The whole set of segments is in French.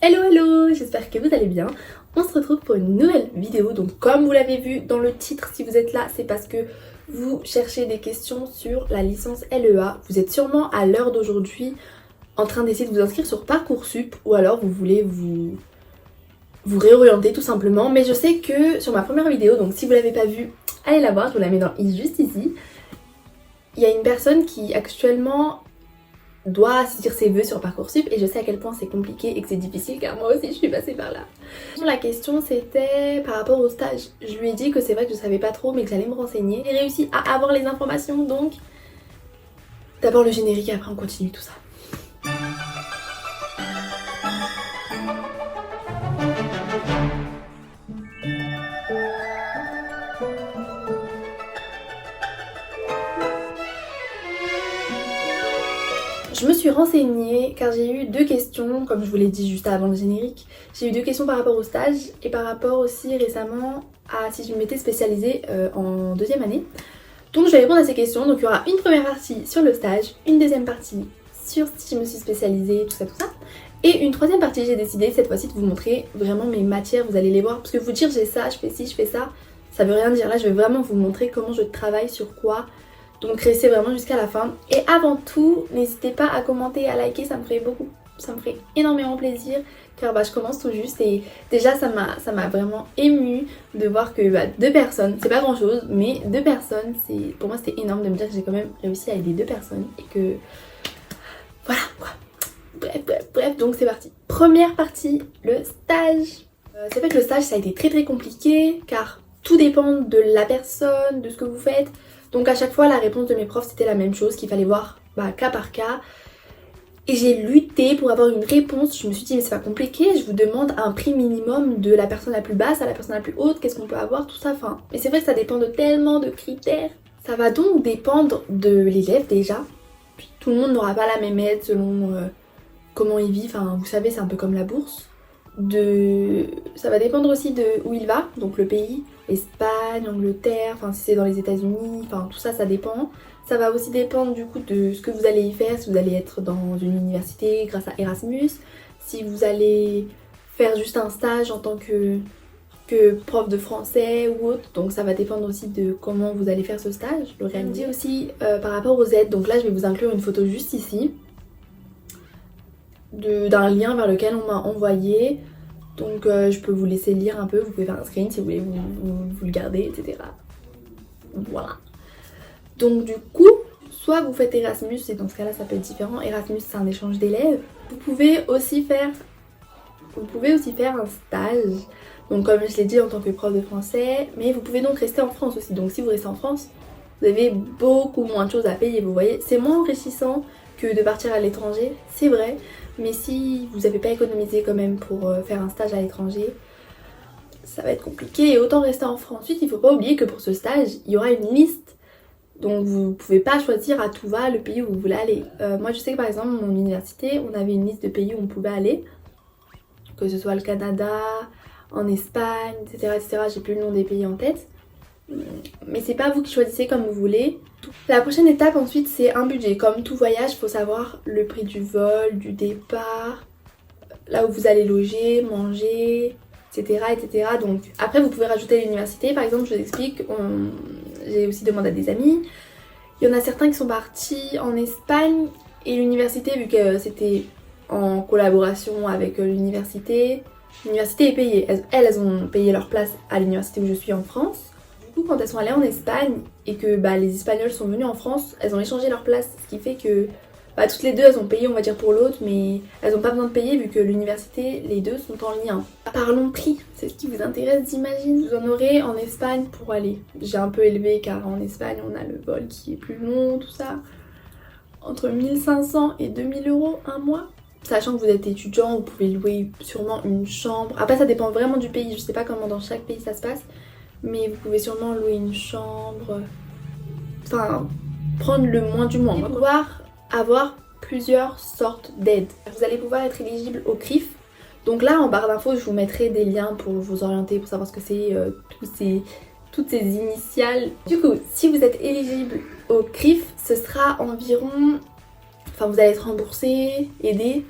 Hello hello, j'espère que vous allez bien. On se retrouve pour une nouvelle vidéo. Donc comme vous l'avez vu dans le titre, si vous êtes là, c'est parce que vous cherchez des questions sur la licence LEA. Vous êtes sûrement à l'heure d'aujourd'hui en train d'essayer de vous inscrire sur Parcoursup ou alors vous voulez vous réorienter tout simplement. Mais je sais que sur ma première vidéo, donc si vous l'avez pas vue, allez la voir, je vous la mets dans juste ici. Il y a une personne qui actuellement doit saisir ses vœux sur Parcoursup et je sais à quel point c'est compliqué et que c'est difficile car moi aussi je suis passée par là. La question c'était par rapport au stage. Je lui ai dit que c'est vrai que je savais pas trop mais que j'allais me renseigner. J'ai réussi à avoir les informations donc d'abord le générique et après on continue tout ça. Je me suis renseignée car j'ai eu deux questions, comme je vous l'ai dit juste avant le générique. J'ai eu deux questions par rapport au stage et par rapport aussi récemment à si je m'étais spécialisée en deuxième année. Donc je vais répondre à ces questions. Donc il y aura une première partie sur le stage, une deuxième partie sur si je me suis spécialisée, tout ça. Et une troisième partie, j'ai décidé cette fois-ci de vous montrer vraiment mes matières, vous allez les voir. Parce que vous dire j'ai ça, je fais ci, je fais ça veut rien dire. Là je vais vraiment vous montrer comment je travaille sur quoi. Donc restez vraiment jusqu'à la fin. Et avant tout, n'hésitez pas à commenter, à liker, ça me ferait énormément plaisir. Car je commence tout juste et déjà ça m'a vraiment émue de voir que deux personnes, c'est pas grand chose, mais deux personnes, pour moi c'était énorme de me dire que j'ai quand même réussi à aider deux personnes et que voilà quoi. Bref, donc c'est parti. Première partie, le stage. C'est vrai que le stage ça a été très compliqué car tout dépend de la personne, de ce que vous faites. Donc à chaque fois la réponse de mes profs c'était la même chose, qu'il fallait voir cas par cas. Et j'ai lutté pour avoir une réponse. Je me suis dit mais c'est pas compliqué, je vous demande un prix minimum de la personne la plus basse à la personne la plus haute, qu'est-ce qu'on peut avoir, tout ça. Enfin, mais c'est vrai que ça dépend de tellement de critères. Ça va donc dépendre de l'élève déjà. Puis, tout le monde n'aura pas la même aide selon comment il vit. Enfin vous savez c'est un peu comme la bourse. Ça va dépendre aussi de où il va, donc le pays, Espagne, Angleterre, enfin si c'est dans les États-Unis, enfin tout ça, ça dépend. Ça va aussi dépendre du coup de ce que vous allez y faire, si vous allez être dans une université grâce à Erasmus, si vous allez faire juste un stage en tant que prof de français ou autre, donc ça va dépendre aussi de comment vous allez faire ce stage, le réaliser aussi par rapport aux aides. Donc là je vais vous inclure une photo juste ici d'un lien vers lequel on m'a envoyé. Donc je peux vous laisser lire un peu, vous pouvez faire un screen si vous voulez vous le garder, etc. Voilà. Donc du coup, soit vous faites Erasmus et dans ce cas-là ça peut être différent. Erasmus c'est un échange d'élèves. Vous pouvez aussi faire un stage. Donc comme je l'ai dit en tant que prof de français, mais vous pouvez donc rester en France aussi. Donc si vous restez en France, vous avez beaucoup moins de choses à payer, vous voyez. C'est moins enrichissant que de partir à l'étranger, c'est vrai. Mais si vous n'avez pas économisé quand même pour faire un stage à l'étranger, ça va être compliqué et autant rester en France. Ensuite, il ne faut pas oublier que pour ce stage, il y aura une liste. Donc vous ne pouvez pas choisir à tout va le pays où vous voulez aller. Moi je sais que par exemple, mon université, on avait une liste de pays où on pouvait aller. Que ce soit le Canada, en Espagne, etc. J'ai plus le nom des pays en tête. Mais c'est pas vous qui choisissez comme vous voulez. La prochaine étape ensuite c'est un budget. Comme tout voyage, il faut savoir le prix du vol, du départ, là où vous allez loger, manger, etc. Donc après vous pouvez rajouter l'université. Par exemple je vous explique, j'ai aussi demandé à des amis. Il y en a certains qui sont partis en Espagne et l'université, vu que c'était en collaboration avec l'université est payée. Elles ont payé leur place à l'université où je suis en France. Quand elles sont allées en Espagne et que les Espagnols sont venus en France, elles ont échangé leur place, ce qui fait que toutes les deux elles ont payé on va dire pour l'autre, mais elles n'ont pas besoin de payer vu que l'université, les deux sont en lien. Parlons prix, c'est ce qui vous intéresse j'imagine. Vous en aurez en Espagne pour aller. J'ai un peu élevé car en Espagne on a le vol qui est plus long, tout ça. Entre 1500 et 2000 € un mois. Sachant que vous êtes étudiant, vous pouvez louer sûrement une chambre. Après ça dépend vraiment du pays, je sais pas comment dans chaque pays ça se passe. Mais vous pouvez sûrement louer une chambre, enfin prendre le moins du moins. On va pouvoir avoir plusieurs sortes d'aides. Vous allez pouvoir être éligible au CRIF. Donc là en barre d'infos je vous mettrai des liens pour vous orienter, pour savoir ce que c'est, toutes ces initiales. Du coup si vous êtes éligible au CRIF, ce sera environ, enfin vous allez être remboursé, aidé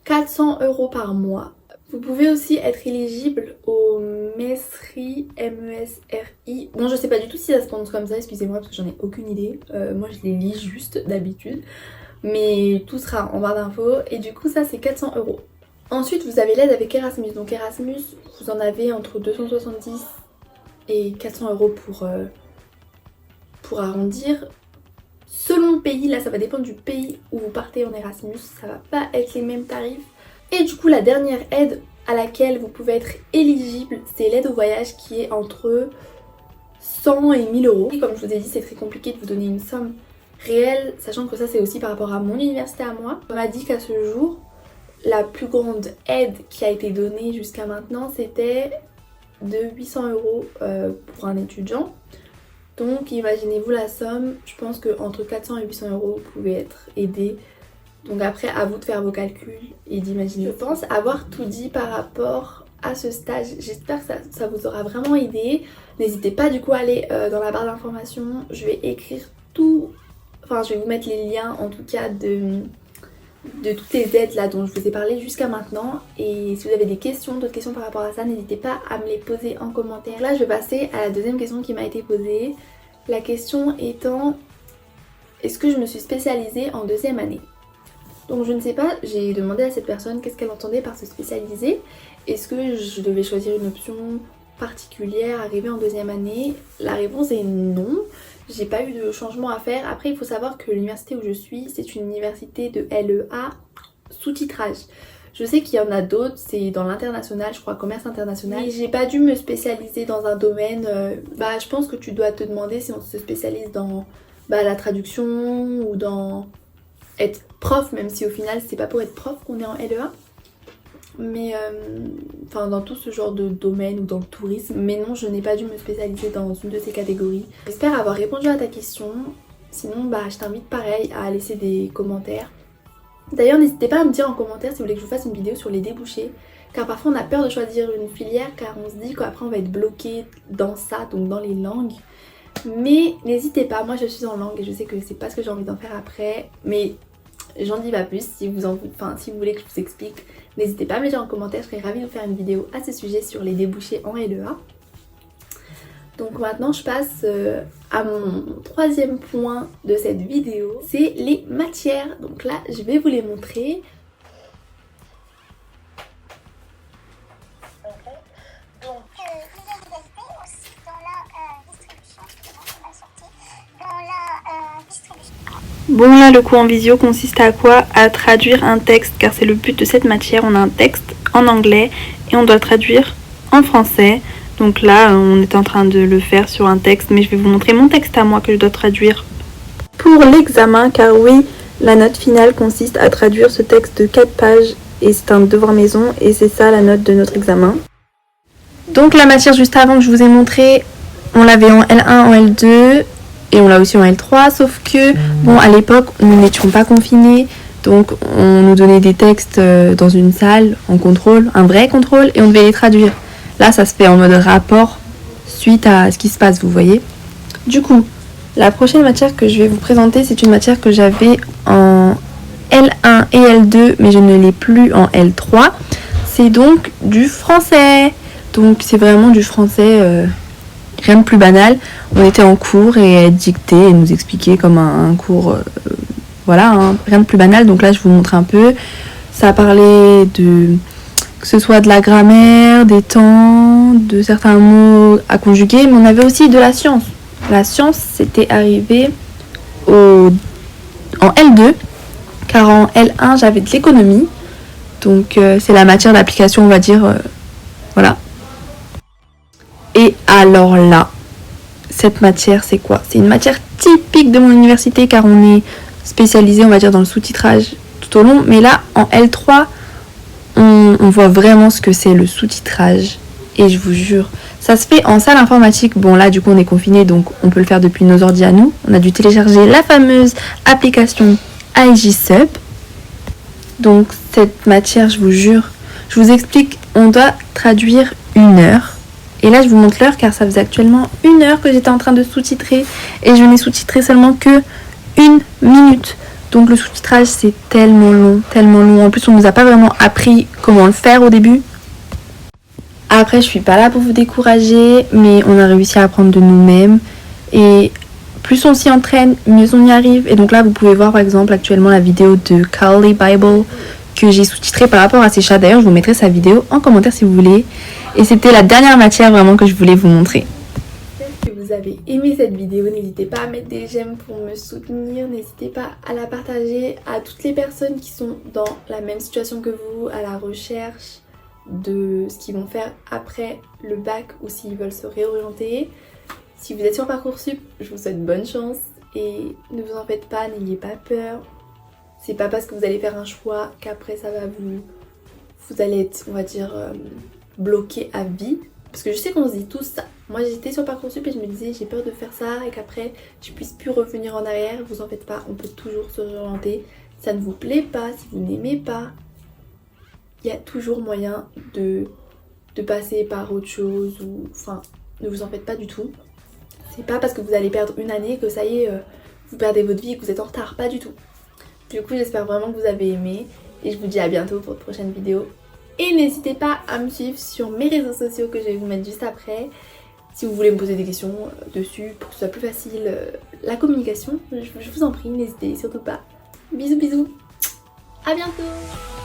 400 € par mois. Vous pouvez aussi être éligible au MESRI, MESRI. Bon, je sais pas du tout si ça se prononce comme ça, excusez-moi parce que j'en ai aucune idée. Moi je les lis juste d'habitude. Mais tout sera en barre d'infos. Et du coup ça c'est 400 €. Ensuite vous avez l'aide avec Erasmus. Donc Erasmus, vous en avez entre 270 et 400 € pour arrondir. Selon le pays, là ça va dépendre du pays où vous partez en Erasmus. Ça va pas être les mêmes tarifs. Et du coup la dernière aide à laquelle vous pouvez être éligible, c'est l'aide au voyage qui est entre 100 et 1000 €. Et comme je vous ai dit, c'est très compliqué de vous donner une somme réelle, sachant que ça c'est aussi par rapport à mon université à moi. On m'a dit qu'à ce jour, la plus grande aide qui a été donnée jusqu'à maintenant, c'était de 800 € pour un étudiant. Donc imaginez-vous la somme, je pense qu'entre 400 et 800 € vous pouvez être aidé. Donc après, à vous de faire vos calculs et d'imaginer. Je pense avoir tout dit par rapport à ce stage. J'espère que ça vous aura vraiment aidé. N'hésitez pas du coup à aller dans la barre d'informations. Je vais écrire tout, enfin je vais vous mettre les liens en tout cas de toutes les aides là dont je vous ai parlé jusqu'à maintenant. Et si vous avez des questions, d'autres questions par rapport à ça, n'hésitez pas à me les poser en commentaire. Là je vais passer à la deuxième question qui m'a été posée. La question étant, est-ce que je me suis spécialisée en deuxième année ? Donc je ne sais pas, j'ai demandé à cette personne qu'est-ce qu'elle entendait par se spécialiser. Est-ce que je devais choisir une option particulière arrivée en deuxième année? La réponse est non. J'ai pas eu de changement à faire. Après il faut savoir que l'université où je suis, c'est une université de LEA sous-titrage. Je sais qu'il y en a d'autres, c'est dans l'international, je crois commerce international. Mais j'ai pas dû me spécialiser dans un domaine. Je pense que tu dois te demander si on se spécialise dans la traduction ou dans être prof, même si au final c'est pas pour être prof qu'on est en LEA. Mais dans tout ce genre de domaine ou dans le tourisme. Mais non, je n'ai pas dû me spécialiser dans une de ces catégories. J'espère avoir répondu à ta question. Sinon je t'invite pareil à laisser des commentaires. D'ailleurs n'hésitez pas à me dire en commentaire si vous voulez que je vous fasse une vidéo sur les débouchés. Car parfois on a peur de choisir une filière car on se dit qu'après on va être bloqué dans ça, donc dans les langues. Mais n'hésitez pas, moi je suis en langue et je sais que c'est pas ce que j'ai envie d'en faire après. Mais j'en dis pas plus, si vous voulez que je vous explique, n'hésitez pas à me le dire en commentaire, je serais ravie de vous faire une vidéo à ce sujet sur les débouchés en LEA. Donc maintenant je passe à mon troisième point de cette vidéo, c'est les matières. Donc là je vais vous les montrer. Bon là le cours en visio consiste à quoi? À traduire un texte, car c'est le but de cette matière. On a un texte en anglais et on doit le traduire en français. Donc là on est en train de le faire sur un texte, mais je vais vous montrer mon texte à moi que je dois traduire pour l'examen, car oui, la note finale consiste à traduire ce texte de 4 pages et c'est un devoir maison et c'est ça la note de notre examen. Donc la matière juste avant que je vous ai montré, on l'avait en L1, en L2 et on l'a aussi en L3, sauf que bon, à l'époque nous n'étions pas confinés, donc on nous donnait des textes dans une salle en contrôle, un vrai contrôle, et on devait les traduire. Là ça se fait en mode rapport suite à ce qui se passe, vous voyez. Du coup la prochaine matière que je vais vous présenter, c'est une matière que j'avais en L1 et L2 mais je ne l'ai plus en L3. C'est donc du français. Donc c'est vraiment du français, rien de plus banal. On était en cours et elle dictait et nous expliquait comme un cours, voilà, hein, rien de plus banal. Donc là je vous montre un peu. Ça parlait de, que ce soit de la grammaire, des temps, de certains mots à conjuguer, mais on avait aussi de la science. La science c'était arrivé en L2, car en L1 j'avais de l'économie. Donc c'est la matière d'application, on va dire, voilà. Et alors là, cette matière c'est quoi? C'est une matière typique de mon université, car on est spécialisé, on va dire, dans le sous-titrage tout au long. Mais là, en L3, on voit vraiment ce que c'est le sous-titrage. Et je vous jure, ça se fait en salle informatique. Bon là, du coup, on est confiné, donc on peut le faire depuis nos ordi à nous. On a dû télécharger la fameuse application IJSub. Donc cette matière, je vous jure, je vous explique, on doit traduire 1 heure. Et là je vous montre l'heure car ça faisait actuellement 1 heure que j'étais en train de sous-titrer et je n'ai sous-titré seulement que 1 minute. Donc le sous-titrage c'est tellement long. En plus on nous a pas vraiment appris comment le faire au début. Après je suis pas là pour vous décourager, mais on a réussi à apprendre de nous-mêmes. Et plus on s'y entraîne, mieux on y arrive. Et donc là vous pouvez voir par exemple actuellement la vidéo de Carly Bible que j'ai sous-titrée par rapport à ses chats. D'ailleurs je vous mettrai sa vidéo en commentaire si vous voulez. Et c'était la dernière matière vraiment que je voulais vous montrer. Si vous avez aimé cette vidéo, n'hésitez pas à mettre des j'aime pour me soutenir, n'hésitez pas à la partager à toutes les personnes qui sont dans la même situation que vous, à la recherche de ce qu'ils vont faire après le bac ou s'ils veulent se réorienter. Si vous êtes sur Parcoursup, je vous souhaite bonne chance et ne vous en faites pas, n'ayez pas peur. C'est pas parce que vous allez faire un choix qu'après ça va vous allez être, on va dire, bloqué à vie. Parce que je sais qu'on se dit tous ça. Moi j'étais sur Parcoursup et je me disais j'ai peur de faire ça et qu'après je puisse plus revenir en arrière. Vous en faites pas, on peut toujours se réorienter. Si ça ne vous plaît pas, si vous n'aimez pas, il y a toujours moyen de passer par autre chose ou enfin ne vous en faites pas du tout. C'est pas parce que vous allez perdre une année que ça y est vous perdez votre vie et que vous êtes en retard, pas du tout. Du coup j'espère vraiment que vous avez aimé et je vous dis à bientôt pour de prochaines vidéos. Et n'hésitez pas à me suivre sur mes réseaux sociaux que je vais vous mettre juste après. Si vous voulez me poser des questions dessus pour que ce soit plus facile la communication, je vous en prie, n'hésitez surtout pas. Bisous bisous, à bientôt.